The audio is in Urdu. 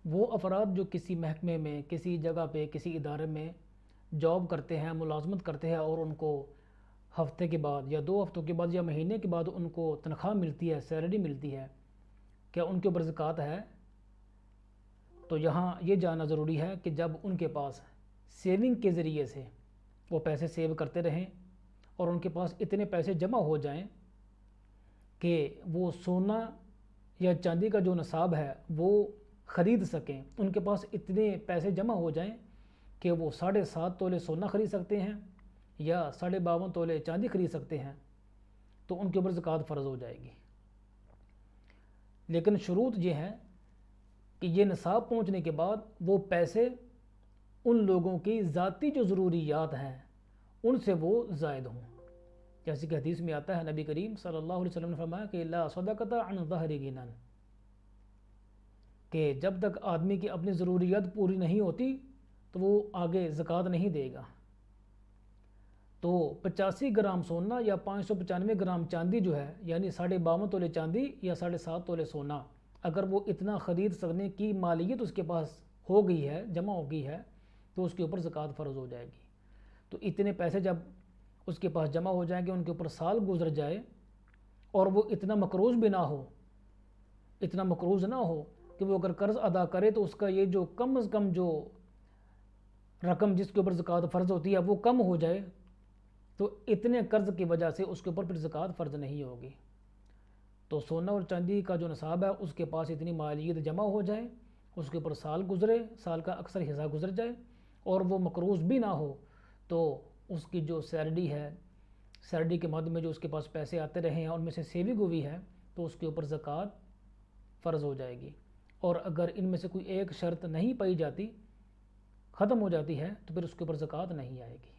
وہ افراد جو کسی محکمے میں، کسی جگہ پہ، کسی ادارے میں جاب کرتے ہیں، ملازمت کرتے ہیں، اور ان کو ہفتے کے بعد یا 2 ہفتوں کے بعد یا مہینے کے بعد ان کو تنخواہ ملتی ہے، سیلری ملتی ہے، کیا ان کے اوپر زکوٰۃ ہے؟ تو یہاں یہ جاننا ضروری ہے کہ جب ان کے پاس سیونگ کے ذریعے سے وہ پیسے سیو کرتے رہیں اور ان کے پاس اتنے پیسے جمع ہو جائیں کہ وہ سونا یا چاندی کا جو نصاب ہے وہ خرید سکیں، ان کے پاس اتنے پیسے جمع ہو جائیں کہ وہ 7.5 تولے سونا خرید سکتے ہیں یا 52.5 تولے چاندی خرید سکتے ہیں، تو ان کے اوپر زکوٰۃ فرض ہو جائے گی۔ لیکن شروط یہ ہے کہ یہ نصاب پہنچنے کے بعد وہ پیسے ان لوگوں کی ذاتی جو ضروریات ہیں ان سے وہ زائد ہوں، جیسے کہ حدیث میں آتا ہے، نبی کریم صلی اللہ علیہ وسلم نے فرمایا کہ لا صدقۃ عن ظہر غنی، کہ جب تک آدمی کی اپنی ضروریات پوری نہیں ہوتی تو وہ آگے زکوٰۃ نہیں دے گا۔ تو 85 گرام سونا یا 595 گرام چاندی جو ہے، یعنی 52.5 تولے چاندی یا 7.5 تولے سونا، اگر وہ اتنا خرید سکنے کی مالیت اس کے پاس ہو گئی ہے، جمع ہو گئی ہے، تو اس کے اوپر زکوٰۃ فرض ہو جائے گی۔ تو اتنے پیسے جب اس کے پاس جمع ہو جائیں گے، ان کے اوپر سال گزر جائے اور وہ اتنا مقروض بھی نہ ہو، اتنا مقروض نہ ہو کہ وہ اگر قرض ادا کرے تو اس کا یہ جو کم از کم جو رقم جس کے اوپر زکوٰۃ فرض ہوتی ہے وہ کم ہو جائے، تو اتنے قرض کی وجہ سے اس کے اوپر پھر زکوٰۃ فرض نہیں ہوگی۔ تو سونا اور چاندی کا جو نصاب ہے اس کے پاس اتنی مالیت جمع ہو جائے، اس کے اوپر سال گزرے، سال کا اکثر حصہ گزر جائے اور وہ مقروض بھی نہ ہو، تو اس کی جو سیلری ہے، سیلری کے مد میں جو اس کے پاس پیسے آتے رہے ہیں ان میں سے سیونگ ہوئی ہے، تو اس کے اوپر زکوٰۃ فرض ہو جائے گی۔ اور اگر ان میں سے کوئی ایک شرط نہیں پائی جاتی، ختم ہو جاتی ہے، تو پھر اس کے اوپر زکوٰۃ نہیں آئے گی۔